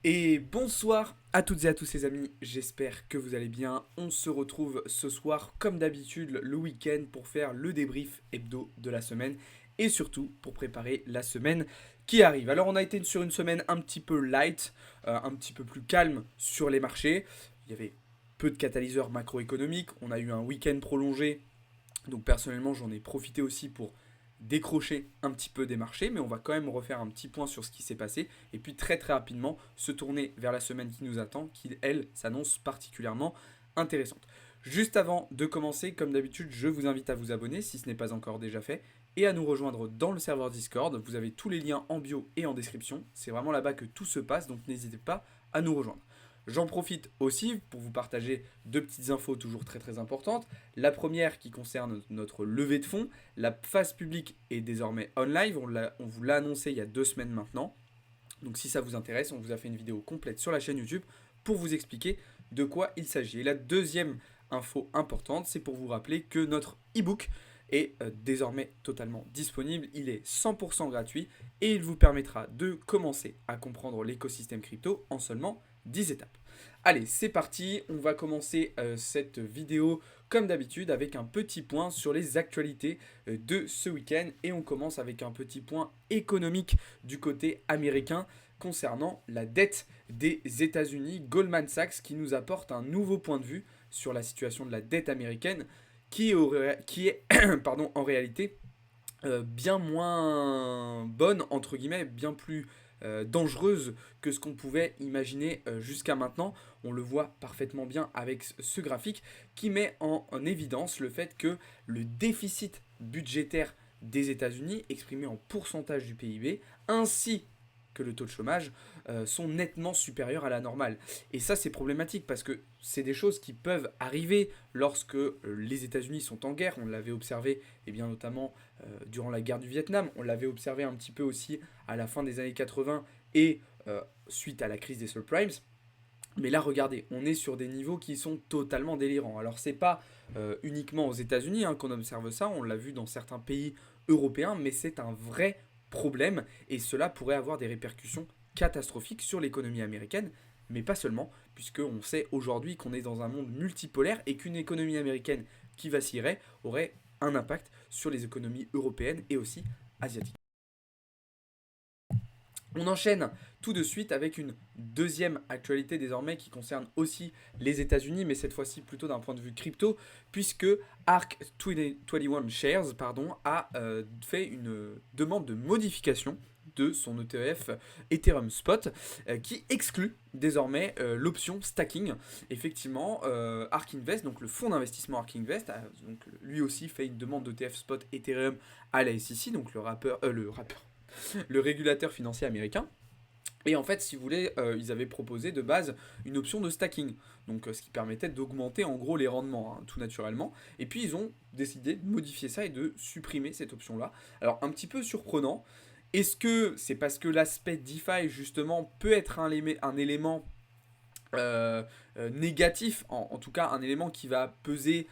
Et bonsoir à toutes et à tous les amis, j'espère que vous allez bien. On se retrouve ce soir comme d'habitude le week-end pour faire le débrief hebdo de la semaine et surtout pour préparer la semaine qui arrive. Alors on a été sur une semaine un petit peu light, un petit peu plus calme sur les marchés. Il y avait peu de catalyseurs macroéconomiques, on a eu un week-end prolongé, donc personnellement j'en ai profité aussi pour décrocher un petit peu des marchés, mais on va quand même refaire un petit point sur ce qui s'est passé et puis très très rapidement se tourner vers la semaine qui nous attend, qui elle s'annonce particulièrement intéressante. Juste avant de commencer, comme d'habitude, je vous invite à vous abonner si ce n'est pas encore déjà fait et à nous rejoindre dans le serveur Discord. Vous avez tous les liens en bio et en description. C'est vraiment là-bas que tout se passe, donc n'hésitez pas à nous rejoindre. J'en profite aussi pour vous partager deux petites infos toujours très très importantes. La première qui concerne notre levée de fonds. La phase publique est désormais on live, on vous l'a annoncé il y a 2 semaines maintenant. Donc si ça vous intéresse, on vous a fait une vidéo complète sur la chaîne YouTube pour vous expliquer de quoi il s'agit. Et la deuxième info importante, c'est pour vous rappeler que notre e-book est désormais totalement disponible. Il est 100% gratuit et il vous permettra de commencer à comprendre l'écosystème crypto en seulement 10 étapes. Allez, c'est parti, on va commencer cette vidéo comme d'habitude avec un petit point sur les actualités de ce week-end et on commence avec un petit point économique du côté américain concernant la dette des États-Unis. Goldman Sachs qui nous apporte un nouveau point de vue sur la situation de la dette américaine qui est pardon, en réalité bien moins bonne, entre guillemets, bien plus dangereuse que ce qu'on pouvait imaginer jusqu'à maintenant. On le voit parfaitement bien avec ce graphique qui met en évidence le fait que le déficit budgétaire des États-Unis, exprimé en pourcentage du PIB, ainsi que le taux de chômage, sont nettement supérieurs à la normale. Et ça, c'est problématique parce que c'est des choses qui peuvent arriver lorsque les États-Unis sont en guerre. On l'avait observé, et bien notamment durant la guerre du Vietnam. On l'avait observé un petit peu aussi à la fin des années 80 et suite à la crise des subprimes. Mais là, regardez, on est sur des niveaux qui sont totalement délirants. Alors, c'est pas uniquement aux États-Unis qu'on observe ça, on l'a vu dans certains pays européens, mais c'est un vrai problème et cela pourrait avoir des répercussions catastrophiques sur l'économie américaine, mais pas seulement, puisqu'on sait aujourd'hui qu'on est dans un monde multipolaire et qu'une économie américaine qui vacillerait aurait un impact sur les économies européennes et aussi asiatiques. On enchaîne tout de suite avec une deuxième actualité désormais qui concerne aussi les États-Unis, mais cette fois-ci plutôt d'un point de vue crypto, puisque ARK 21 Shares a fait une demande de modification de son ETF Ethereum Spot qui exclut désormais l'option stacking. Effectivement, ARK Invest, donc le fonds d'investissement ARK Invest, a donc lui aussi fait une demande d'ETF Spot Ethereum à la SEC, donc le régulateur financier américain. Et en fait, si vous voulez, ils avaient proposé de base une option de stacking, donc ce qui permettait d'augmenter en gros les rendements, tout naturellement. Et puis ils ont décidé de modifier ça et de supprimer cette option-là. Alors un petit peu surprenant. Est-ce que c'est parce que l'aspect DeFi justement peut être un élément négatif, en tout cas un élément qui va peser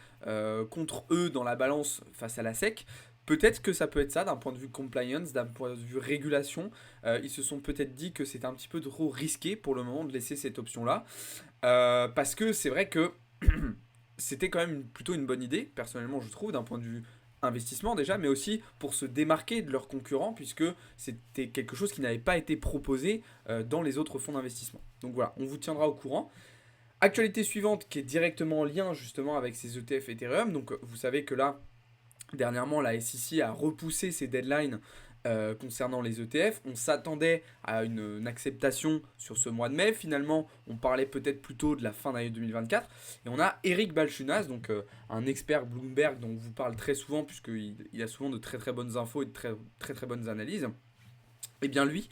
contre eux dans la balance face à la SEC? Peut-être que ça peut être ça d'un point de vue compliance, d'un point de vue régulation. Ils se sont peut-être dit que c'était un petit peu trop risqué pour le moment de laisser cette option-là. Parce que c'est vrai que c'était quand même plutôt une bonne idée, personnellement je trouve, d'un point de vue investissement déjà, mais aussi pour se démarquer de leurs concurrents, puisque c'était quelque chose qui n'avait pas été proposé dans les autres fonds d'investissement. Donc voilà, on vous tiendra au courant. Actualité suivante qui est directement en lien justement avec ces ETF Ethereum. Donc vous savez que là, dernièrement, la SEC a repoussé ses deadlines concernant les ETF. On s'attendait à une acceptation sur ce mois de mai. Finalement, on parlait peut-être plutôt de la fin d'année 2024. Et on a Eric Balchunas, donc un expert Bloomberg dont on vous parle très souvent, puisqu'il a souvent de très très bonnes infos et de très très, très bonnes analyses. Et bien lui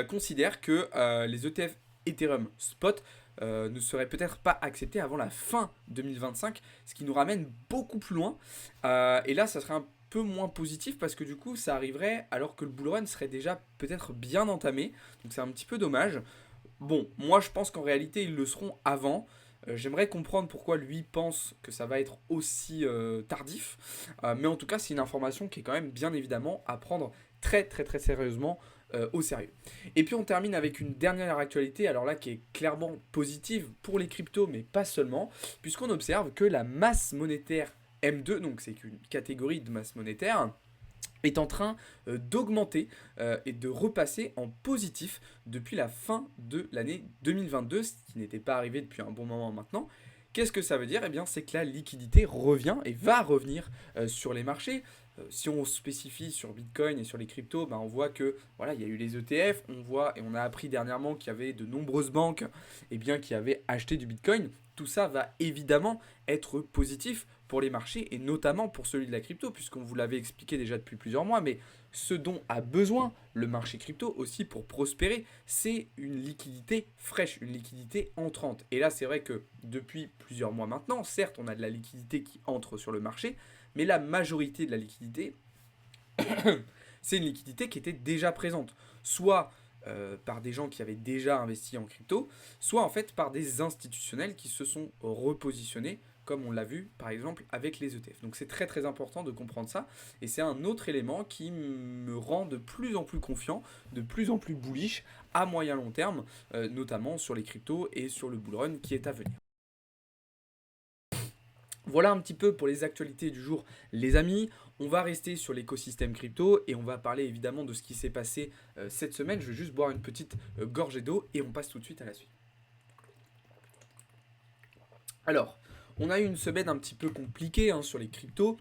considère que les ETF Ethereum Spot ne seraient peut-être pas acceptés avant la fin 2025, ce qui nous ramène beaucoup plus loin. Et là, ça serait un peu moins positif parce que du coup, ça arriverait alors que le bull run serait déjà peut-être bien entamé. Donc c'est un petit peu dommage. Bon, moi je pense qu'en réalité, ils le seront avant. J'aimerais comprendre pourquoi lui pense que ça va être aussi tardif. Mais en tout cas, c'est une information qui est quand même bien évidemment à prendre très très très sérieusement au sérieux. Et puis on termine avec une dernière actualité, alors là qui est clairement positive pour les cryptos, mais pas seulement, puisqu'on observe que la masse monétaire M2, donc c'est une catégorie de masse monétaire, est en train d'augmenter et de repasser en positif depuis la fin de l'année 2022, ce qui n'était pas arrivé depuis un bon moment maintenant. Qu'est-ce que ça veut dire? Eh bien, c'est que la liquidité revient et va revenir sur les marchés. Si on spécifie sur Bitcoin et sur les cryptos, ben on voit que voilà, il y a eu les ETF, on voit et on a appris dernièrement qu'il y avait de nombreuses banques qui avaient acheté du Bitcoin. Tout ça va évidemment être positif pour les marchés et notamment pour celui de la crypto, puisqu'on vous l'avait expliqué déjà depuis plusieurs mois, mais ce dont a besoin le marché crypto aussi pour prospérer, c'est une liquidité fraîche, une liquidité entrante. Et là, c'est vrai que depuis plusieurs mois maintenant, certes, on a de la liquidité qui entre sur le marché, mais la majorité de la liquidité, c'est une liquidité qui était déjà présente, soit par des gens qui avaient déjà investi en crypto, soit en fait par des institutionnels qui se sont repositionnés, comme on l'a vu par exemple avec les ETF. Donc c'est très très important de comprendre ça, et c'est un autre élément qui me rend de plus en plus confiant, de plus en plus bullish à moyen long terme, notamment sur les cryptos et sur le bull run qui est à venir. Voilà un petit peu pour les actualités du jour, les amis. On va rester sur l'écosystème crypto et on va parler évidemment de ce qui s'est passé cette semaine. Je vais juste boire une petite gorgée d'eau et on passe tout de suite à la suite. Alors, on a eu une semaine un petit peu compliquée sur les cryptos.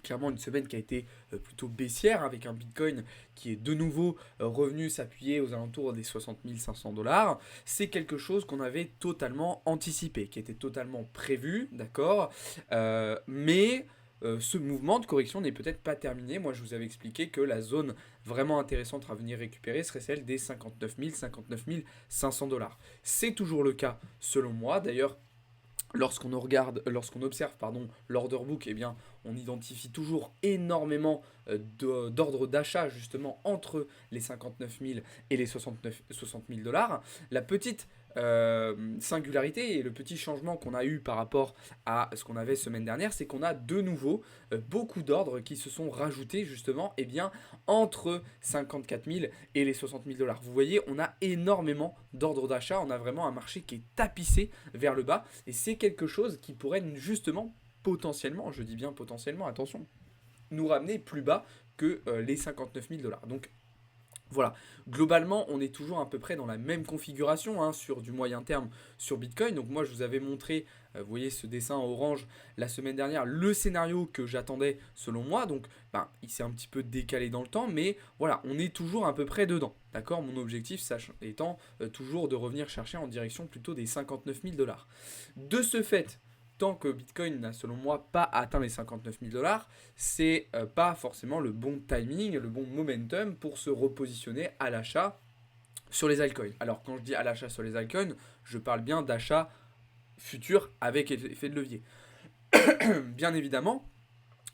Clairement une semaine qui a été plutôt baissière avec un Bitcoin qui est de nouveau revenu s'appuyer aux alentours des 60 500 $. C'est quelque chose qu'on avait totalement anticipé, qui était totalement prévu, d'accord. Mais ce mouvement de correction n'est peut-être pas terminé. Moi, je vous avais expliqué que la zone vraiment intéressante à venir récupérer serait celle des 59 000, 59 500 $. C'est toujours le cas selon moi. D'ailleurs, lorsqu'on observe l'order book, eh bien, on identifie toujours énormément d'ordres d'achat justement entre les 59 000 et les 60 000 $. La petite singularité et le petit changement qu'on a eu par rapport à ce qu'on avait semaine dernière, c'est qu'on a de nouveau beaucoup d'ordres qui se sont rajoutés justement entre 54 000 et les 60 000 $. Vous voyez, on a énormément d'ordres d'achat, on a vraiment un marché qui est tapissé vers le bas et c'est quelque chose qui pourrait justement potentiellement, je dis bien potentiellement, attention, nous ramener plus bas que les 59 000 $. Donc voilà, globalement, on est toujours à peu près dans la même configuration sur du moyen terme sur Bitcoin. Donc moi, je vous avais montré, vous voyez ce dessin orange la semaine dernière, le scénario que j'attendais selon moi. Donc il s'est un petit peu décalé dans le temps, mais voilà, on est toujours à peu près dedans. D'accord. Mon objectif étant toujours de revenir chercher en direction plutôt des 59 000 $. De ce fait, tant que Bitcoin n'a selon moi pas atteint les 59 000 $, c'est pas forcément le bon timing, le bon momentum pour se repositionner à l'achat sur les altcoins. Alors quand je dis à l'achat sur les altcoins, je parle bien d'achat futur avec effet de levier. Bien évidemment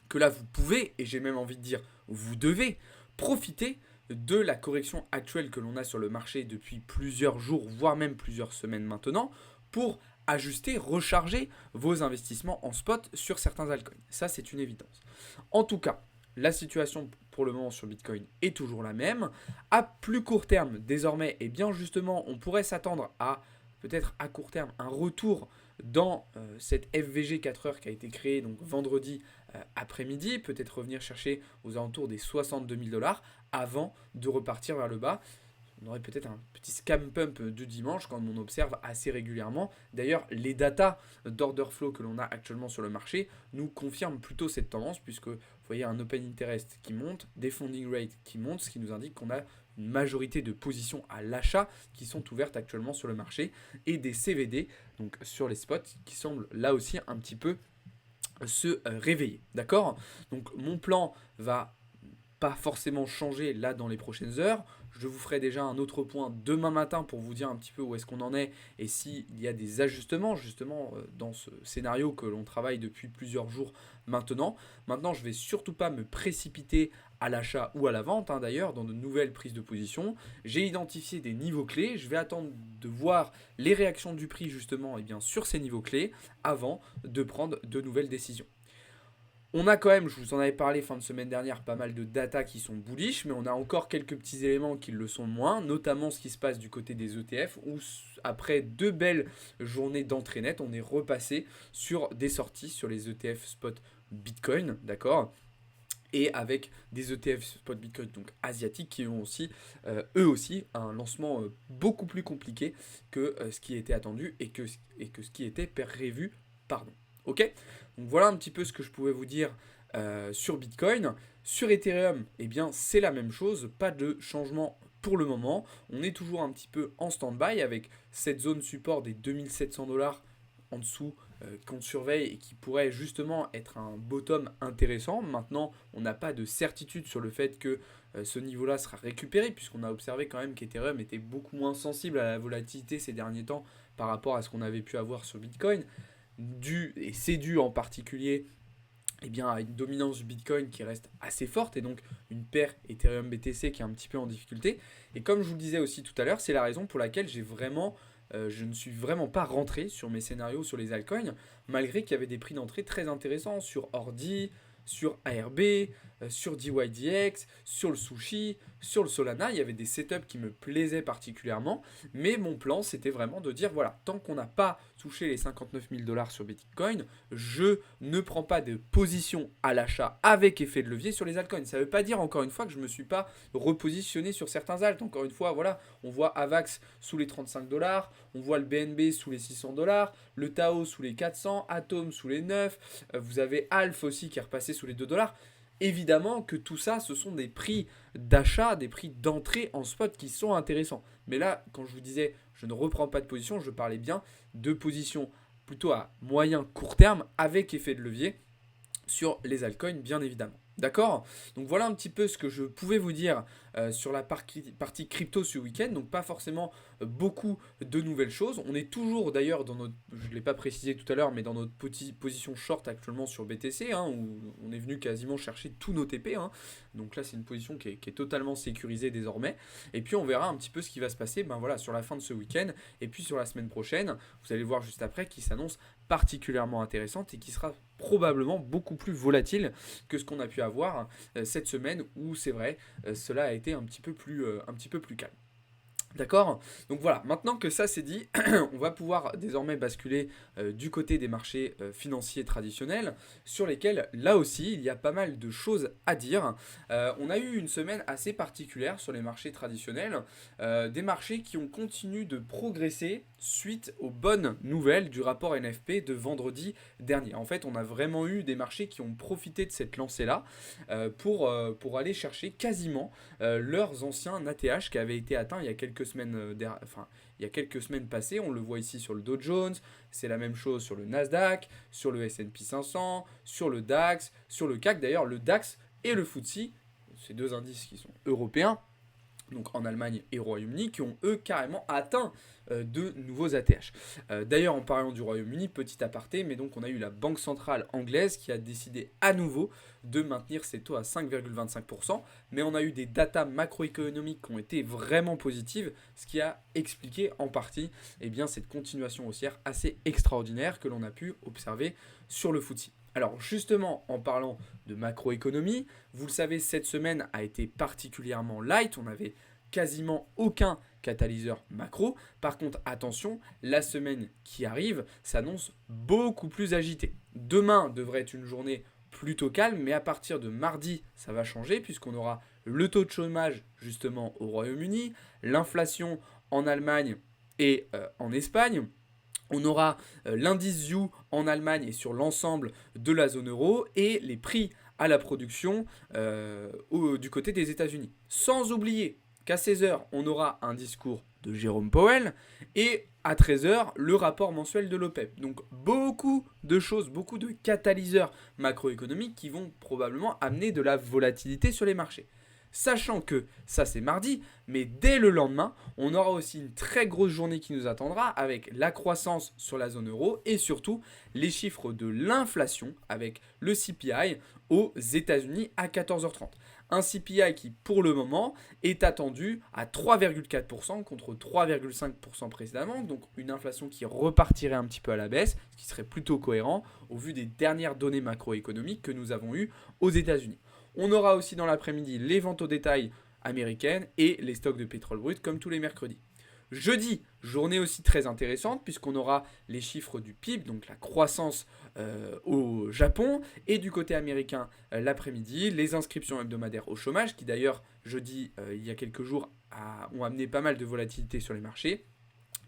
que là vous pouvez, et j'ai même envie de dire vous devez, profiter de la correction actuelle que l'on a sur le marché depuis plusieurs jours, voire même plusieurs semaines maintenant, pour ajuster, recharger vos investissements en spot sur certains altcoins. Ça, c'est une évidence. En tout cas, la situation pour le moment sur Bitcoin est toujours la même. À plus court terme, désormais, justement, on pourrait s'attendre à peut-être à court terme un retour dans cette FVG 4 heures qui a été créée donc vendredi après-midi, peut-être revenir chercher aux alentours des 62 000 $ avant de repartir vers le bas. On aurait peut-être un petit scam pump du dimanche comme on observe assez régulièrement. D'ailleurs, les datas d'order flow que l'on a actuellement sur le marché nous confirment plutôt cette tendance puisque vous voyez un open interest qui monte, des funding rates qui montent, ce qui nous indique qu'on a une majorité de positions à l'achat qui sont ouvertes actuellement sur le marché et des CVD, donc sur les spots, qui semblent là aussi un petit peu se réveiller. D'accord? Donc mon plan va pas forcément changer là dans les prochaines heures. Je vous ferai déjà un autre point demain matin pour vous dire un petit peu où est-ce qu'on en est et s'il y a des ajustements justement dans ce scénario que l'on travaille depuis plusieurs jours maintenant. Maintenant, je ne vais surtout pas me précipiter à l'achat ou à la vente d'ailleurs dans de nouvelles prises de position. J'ai identifié des niveaux clés. Je vais attendre de voir les réactions du prix justement sur ces niveaux clés avant de prendre de nouvelles décisions. On a quand même, je vous en avais parlé fin de semaine dernière, pas mal de data qui sont bullish, mais on a encore quelques petits éléments qui le sont moins, notamment ce qui se passe du côté des ETF, où après 2 belles journées d'entrée nette, on est repassé sur des sorties sur les ETF spot Bitcoin, d'accord, et avec des ETF spot Bitcoin donc asiatiques qui ont aussi eux aussi un lancement beaucoup plus compliqué que ce qui était attendu et que ce qui était prévu, pardon. Ok. Donc voilà un petit peu ce que je pouvais vous dire sur Bitcoin. Sur Ethereum, eh bien c'est la même chose, pas de changement pour le moment. On est toujours un petit peu en stand-by avec cette zone support des 2700 $ en dessous qu'on surveille et qui pourrait justement être un bottom intéressant. Maintenant, on n'a pas de certitude sur le fait que ce niveau-là sera récupéré, puisqu'on a observé quand même qu'Ethereum était beaucoup moins sensible à la volatilité ces derniers temps par rapport à ce qu'on avait pu avoir sur Bitcoin. Et c'est dû en particulier eh bien, à une dominance du Bitcoin qui reste assez forte et donc une paire Ethereum BTC qui est un petit peu en difficulté. Et comme je vous le disais aussi tout à l'heure, c'est la raison pour laquelle je ne suis vraiment pas rentré sur mes scénarios sur les altcoins, malgré qu'il y avait des prix d'entrée très intéressants sur Ordi, sur ARB, sur DYDX, sur le Sushi, sur le Solana. Il y avait des setups qui me plaisaient particulièrement, mais mon plan c'était vraiment de dire voilà, tant qu'on n'a pas touché les 59 000 $ sur Bitcoin, je ne prends pas de position à l'achat avec effet de levier sur les altcoins. Ça ne veut pas dire encore une fois que je ne me suis pas repositionné sur certains alts. Encore une fois, voilà, on voit Avax sous les 35 $, on voit le BNB sous les 600 $, le Tao sous les 400, Atom sous les 9, vous avez Alpha aussi qui est repassé sous les 2 $. Évidemment que tout ça, ce sont des prix d'achat, des prix d'entrée en spot qui sont intéressants. Mais là, quand je vous disais, je ne reprends pas de position, je parlais bien de position plutôt à moyen court terme avec effet de levier sur les altcoins, bien évidemment. D'accord? Donc voilà un petit peu ce que je pouvais vous dire sur la partie crypto ce week-end. Donc pas forcément beaucoup de nouvelles choses. On est toujours d'ailleurs dans notre, je ne l'ai pas précisé tout à l'heure, mais dans notre position short actuellement sur BTC, hein, où on est venu quasiment chercher tous nos TP. Hein. Donc là c'est une position qui est totalement sécurisée désormais. Et puis on verra un petit peu ce qui va se passer voilà, sur la fin de ce week-end. Et puis sur la semaine prochaine, vous allez voir juste après, qui s'annonce particulièrement intéressante et qui sera probablement beaucoup plus volatile que ce qu'on a pu avoir cette semaine où c'est vrai, cela a été un petit peu plus calme. D'accord? Donc voilà, maintenant que ça c'est dit, on va pouvoir désormais basculer du côté des marchés financiers traditionnels sur lesquels, là aussi, il y a pas mal de choses à dire. On a eu une semaine assez particulière sur les marchés traditionnels, des marchés qui ont continué de progresser suite aux bonnes nouvelles du rapport NFP de vendredi dernier. En fait, on a vraiment eu des marchés qui ont profité de cette lancée-là pour aller chercher quasiment leurs anciens ATH qui avaient été atteints il y a quelques semaines, il y a quelques semaines passées. On le voit ici sur le Dow Jones, c'est la même chose sur le Nasdaq, sur le S&P 500, sur le DAX, sur le CAC. D'ailleurs, le DAX et le FTSE, ces deux indices qui sont européens, donc en Allemagne et au Royaume-Uni, qui ont eux carrément atteint de nouveaux ATH. D'ailleurs, en parlant du Royaume-Uni, petit aparté, mais donc on a eu la Banque centrale anglaise qui a décidé à nouveau de maintenir ses taux à 5,25%, mais on a eu des datas macroéconomiques qui ont été vraiment positives, ce qui a expliqué en partie cette continuation haussière assez extraordinaire que l'on a pu observer sur le FTSE. Alors justement, en parlant de macroéconomie, vous le savez, cette semaine a été particulièrement light, on n'avait quasiment aucun catalyseur macro. Par contre, attention, la semaine qui arrive s'annonce beaucoup plus agitée. Demain devrait être une journée plutôt calme, mais à partir de mardi, ça va changer puisqu'on aura le taux de chômage justement au Royaume-Uni, l'inflation en Allemagne et en Espagne. On aura l'indice ZIU en Allemagne et sur l'ensemble de la zone euro et les prix à la production du côté des États-Unis. Sans oublier qu'à 16h, on aura un discours de Jérôme Powell et à 13h, le rapport mensuel de l'OPEP. Donc beaucoup de choses, beaucoup de catalyseurs macroéconomiques qui vont probablement amener de la volatilité sur les marchés. Sachant que ça c'est mardi, mais dès le lendemain, on aura aussi une très grosse journée qui nous attendra avec la croissance sur la zone euro et surtout les chiffres de l'inflation avec le CPI aux États-Unis à 14h30. Un CPI qui, pour le moment, est attendu à 3,4% contre 3,5% précédemment. Donc une inflation qui repartirait un petit peu à la baisse, ce qui serait plutôt cohérent au vu des dernières données macroéconomiques que nous avons eues aux États-Unis. On aura aussi dans l'après-midi les ventes au détail américaines et les stocks de pétrole brut comme tous les mercredis. Jeudi, journée aussi très intéressante puisqu'on aura les chiffres du PIB, donc la croissance au Japon, et du côté américain l'après-midi, les inscriptions hebdomadaires au chômage, qui d'ailleurs jeudi, il y a quelques jours, ont amené pas mal de volatilité sur les marchés,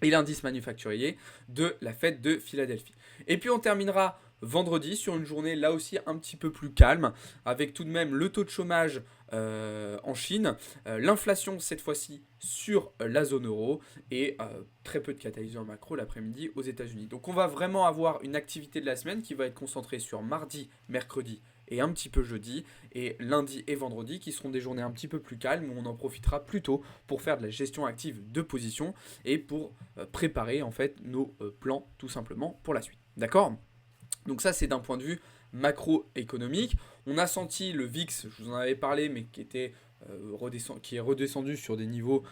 et l'indice manufacturier de la fête de Philadelphie. Et puis on terminera vendredi sur une journée là aussi un petit peu plus calme, avec tout de même le taux de chômage en Chine, l'inflation cette fois-ci sur la zone euro et très peu de catalyseurs macro l'après-midi aux États-Unis. Donc on va vraiment avoir une activité de la semaine qui va être concentrée sur mardi, mercredi et un petit peu jeudi, et lundi et vendredi qui seront des journées un petit peu plus calmes où on en profitera plutôt pour faire de la gestion active de position et pour préparer en fait nos plans tout simplement pour la suite. D'accord ? Donc ça c'est d'un point de vue macroéconomique. On a senti le VIX, je vous en avais parlé, mais qui est redescendu sur des niveaux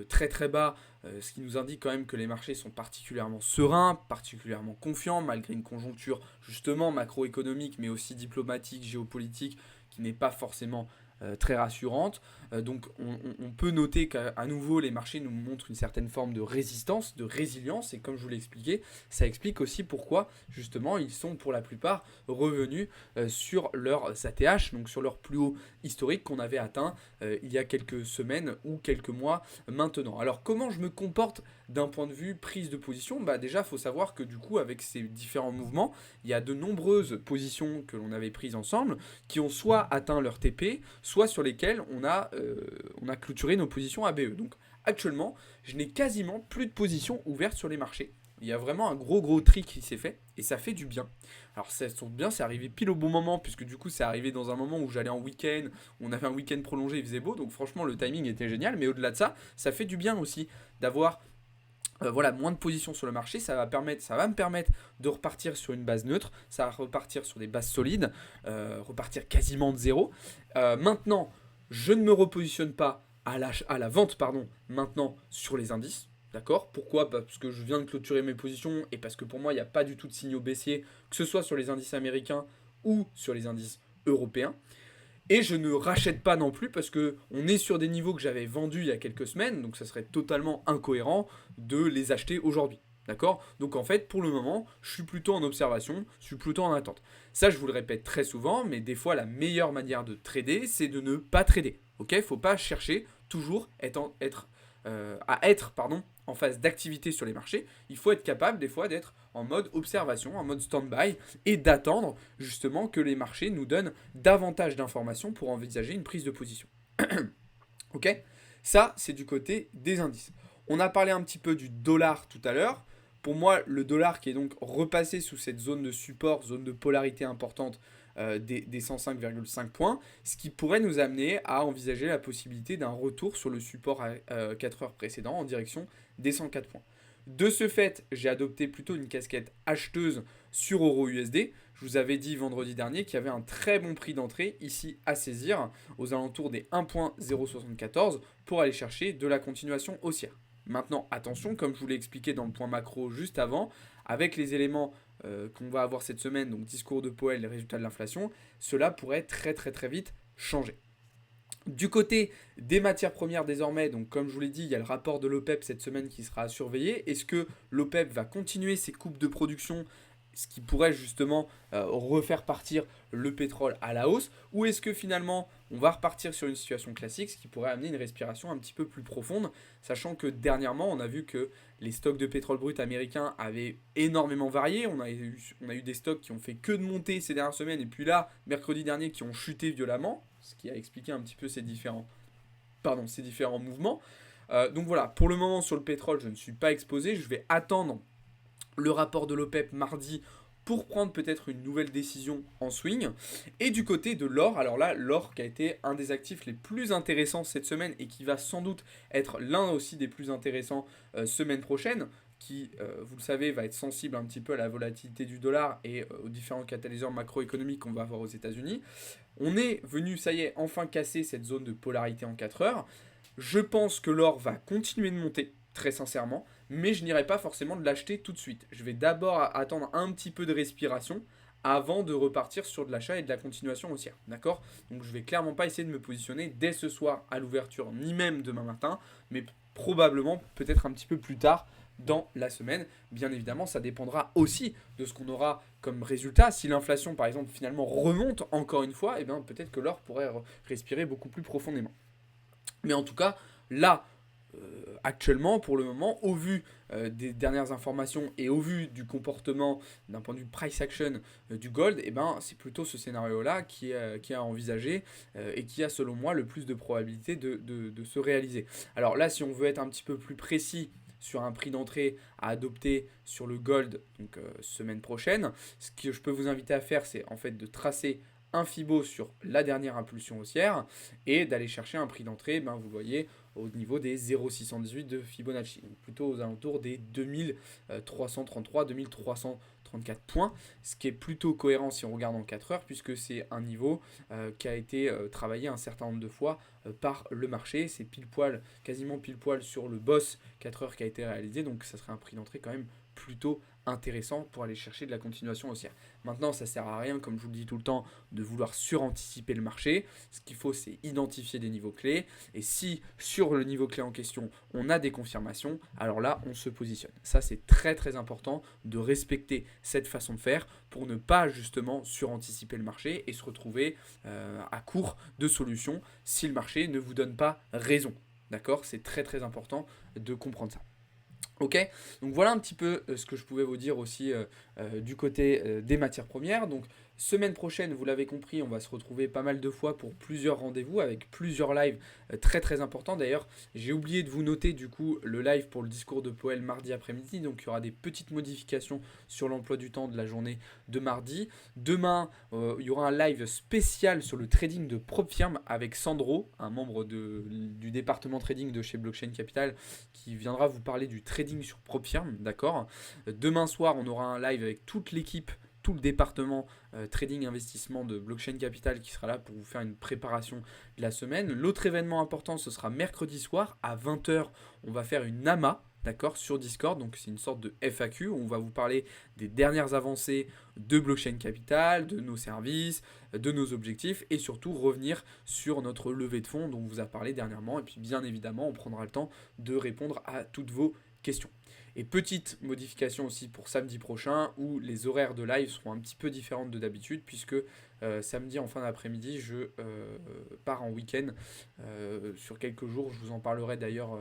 très très bas, ce qui nous indique quand même que les marchés sont particulièrement sereins, particulièrement confiants, malgré une conjoncture justement macroéconomique, mais aussi diplomatique, géopolitique, qui n'est pas forcément très rassurante. Donc on peut noter qu'à nouveau les marchés nous montrent une certaine forme de résistance, de résilience, et comme je vous l'ai expliqué, ça explique aussi pourquoi justement ils sont pour la plupart revenus sur leurs ATH, donc sur leur plus haut historique qu'on avait atteint il y a quelques semaines ou quelques mois maintenant. Alors comment je me comporte d'un point de vue prise de position ? Déjà il faut savoir que du coup avec ces différents mouvements, il y a de nombreuses positions que l'on avait prises ensemble qui ont soit atteint leur TP, soit sur lesquelles on a clôturé nos positions ABE. Donc actuellement, je n'ai quasiment plus de positions ouvertes sur les marchés. Il y a vraiment un gros tri qui s'est fait et ça fait du bien. Alors ça tombe bien, c'est arrivé pile au bon moment puisque du coup c'est arrivé dans un moment où j'allais en week-end, on avait un week-end prolongé, il faisait beau, donc franchement le timing était génial. Mais au-delà de ça, ça fait du bien aussi d'avoir moins de positions sur le marché. Ça va me permettre de repartir sur une base neutre, ça va repartir sur des bases solides, repartir quasiment de zéro. Maintenant, je ne me repositionne pas à la vente maintenant sur les indices. D'accord ? Pourquoi ? Parce que je viens de clôturer mes positions et parce que pour moi, il n'y a pas du tout de signaux baissiers, que ce soit sur les indices américains ou sur les indices européens. Et je ne rachète pas non plus parce que on est sur des niveaux que j'avais vendus il y a quelques semaines, donc ça serait totalement incohérent de les acheter aujourd'hui. D'accord ? Donc en fait, pour le moment, je suis plutôt en observation, je suis plutôt en attente. Ça, je vous le répète très souvent, mais des fois, la meilleure manière de trader, c'est de ne pas trader. Ok ? Faut pas chercher toujours à être en phase d'activité sur les marchés. Il faut être capable des fois d'être en mode observation, en mode stand-by et d'attendre justement que les marchés nous donnent davantage d'informations pour envisager une prise de position. Ok ? Ça, c'est du côté des indices. On a parlé un petit peu du dollar tout à l'heure. Pour moi, le dollar qui est donc repassé sous cette zone de support, zone de polarité importante des 105,5 points, ce qui pourrait nous amener à envisager la possibilité d'un retour sur le support à 4 heures précédent en direction des 104 points. De ce fait, j'ai adopté plutôt une casquette acheteuse sur EURUSD. Je vous avais dit vendredi dernier qu'il y avait un très bon prix d'entrée ici à saisir aux alentours des 1.074 pour aller chercher de la continuation haussière. Maintenant, attention, comme je vous l'ai expliqué dans le point macro juste avant, avec les éléments qu'on va avoir cette semaine, donc discours de Powell, les résultats de l'inflation, cela pourrait très vite changer. Du côté des matières premières désormais, donc comme je vous l'ai dit, il y a le rapport de l'OPEP cette semaine qui sera à surveiller. Est-ce que l'OPEP va continuer ses coupes de production, ce qui pourrait justement refaire partir le pétrole à la hausse, ou est-ce que finalement on va repartir sur une situation classique, ce qui pourrait amener une respiration un petit peu plus profonde, sachant que dernièrement on a vu que les stocks de pétrole brut américains avaient énormément varié. On a eu des stocks qui ont fait que de monter ces dernières semaines, et puis là, mercredi dernier, qui ont chuté violemment, ce qui a expliqué un petit peu ces différents mouvements. Donc voilà, pour le moment sur le pétrole, je ne suis pas exposé, je vais attendre le rapport de l'OPEP mardi pour prendre peut-être une nouvelle décision en swing. Et du côté de l'or, alors là, l'or qui a été un des actifs les plus intéressants cette semaine et qui va sans doute être l'un aussi des plus intéressants semaine prochaine, qui, vous le savez, va être sensible un petit peu à la volatilité du dollar et aux différents catalyseurs macroéconomiques qu'on va avoir aux États-Unis. On est venu, ça y est, enfin casser cette zone de polarité en 4 heures. Je pense que l'or va continuer de monter, très sincèrement, mais je n'irai pas forcément de l'acheter tout de suite. Je vais d'abord attendre un petit peu de respiration avant de repartir sur de l'achat et de la continuation haussière. D'accord? Donc je vais clairement pas essayer de me positionner dès ce soir à l'ouverture, ni même demain matin, mais probablement peut-être un petit peu plus tard dans la semaine. Bien évidemment, ça dépendra aussi de ce qu'on aura comme résultat. Si l'inflation, par exemple, finalement remonte encore une fois, eh bien, peut-être que l'or pourrait respirer beaucoup plus profondément. Mais en tout cas, là, actuellement, pour le moment, au vu des dernières informations et au vu du comportement d'un point de vue price action du gold, eh ben, c'est plutôt ce scénario-là qui est à envisager et qui a, selon moi, le plus de probabilité de se réaliser. Alors là, si on veut être un petit peu plus précis sur un prix d'entrée à adopter sur le gold, donc semaine prochaine, ce que je peux vous inviter à faire, c'est en fait de tracer un Fibo sur la dernière impulsion haussière et d'aller chercher un prix d'entrée, ben, vous voyez, au niveau des 0,618 de Fibonacci, donc plutôt aux alentours des 2333, 2334 points, ce qui est plutôt cohérent si on regarde en 4 heures, puisque c'est un niveau qui a été travaillé un certain nombre de fois par le marché. C'est pile poil, quasiment pile poil sur le boss 4 heures qui a été réalisé, donc ça serait un prix d'entrée quand même plutôt intéressant pour aller chercher de la continuation haussière. Maintenant, ça ne sert à rien, comme je vous le dis tout le temps, de vouloir suranticiper le marché. Ce qu'il faut, c'est identifier des niveaux clés. Et si sur le niveau clé en question, on a des confirmations, alors là, on se positionne. Ça, c'est très très important de respecter cette façon de faire pour ne pas justement suranticiper le marché et se retrouver à court de solutions si le marché ne vous donne pas raison. D'accord? C'est très très important de comprendre ça. Ok, donc voilà un petit peu ce que je pouvais vous dire aussi du côté des matières premières. Donc semaine prochaine, vous l'avez compris, on va se retrouver pas mal de fois pour plusieurs rendez-vous avec plusieurs lives très très importants. D'ailleurs, j'ai oublié de vous noter du coup le live pour le discours de Powell mardi après-midi. Donc il y aura des petites modifications sur l'emploi du temps de la journée de mardi. Demain, il y aura un live spécial sur le trading de PropFirm avec Sandro, un membre du département trading de chez Blockchain Capital, qui viendra vous parler du trading sur PropFirm, d'accord. Demain soir, on aura un live avec toute l'équipe, tout le département trading investissement de Blockchain Capital qui sera là pour vous faire une préparation de la semaine. L'autre événement important, ce sera mercredi soir à 20h, on va faire une AMA. D'accord, sur Discord, donc c'est une sorte de FAQ où on va vous parler des dernières avancées de Blockchain Capital, de nos services, de nos objectifs et surtout revenir sur notre levée de fonds dont on vous a parlé dernièrement. Et puis bien évidemment, on prendra le temps de répondre à toutes vos questions. Et petite modification aussi pour samedi prochain où les horaires de live seront un petit peu différentes de d'habitude puisque samedi en fin d'après-midi je pars en week-end sur quelques jours. Je vous en parlerai d'ailleurs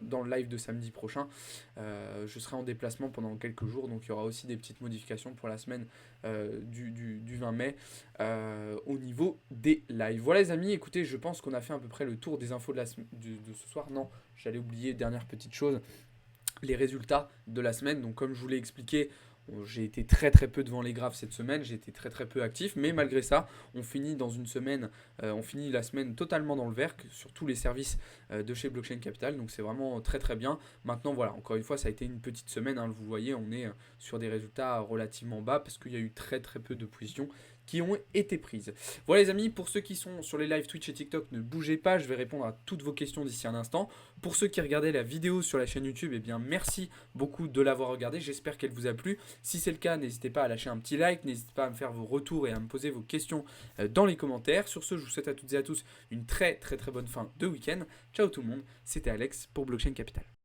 dans le live de samedi prochain. Je serai en déplacement pendant quelques jours, donc il y aura aussi des petites modifications pour la semaine du 20 mai au niveau des lives. Voilà les amis, écoutez, je pense qu'on a fait à peu près le tour des infos de ce soir. Non, j'allais oublier, dernière petite chose, les résultats de la semaine. Donc comme je vous l'ai expliqué, j'ai été très très peu devant les graphes cette semaine, j'ai été très très peu actif, mais malgré ça, on finit dans une semaine, on finit la semaine totalement dans le vert sur tous les services de chez Blockchain Capital, donc c'est vraiment très très bien. Maintenant voilà, encore une fois, ça a été une petite semaine, hein, vous voyez, on est sur des résultats relativement bas parce qu'il y a eu très très peu de positions qui ont été prises. Voilà les amis, pour ceux qui sont sur les lives Twitch et TikTok, ne bougez pas, je vais répondre à toutes vos questions d'ici un instant. Pour ceux qui regardaient la vidéo sur la chaîne YouTube, eh bien merci beaucoup de l'avoir regardée, j'espère qu'elle vous a plu. Si c'est le cas, n'hésitez pas à lâcher un petit like, n'hésitez pas à me faire vos retours et à me poser vos questions dans les commentaires. Sur ce, je vous souhaite à toutes et à tous une très très très bonne fin de week-end. Ciao tout le monde, c'était Alex pour Blockchain Capital.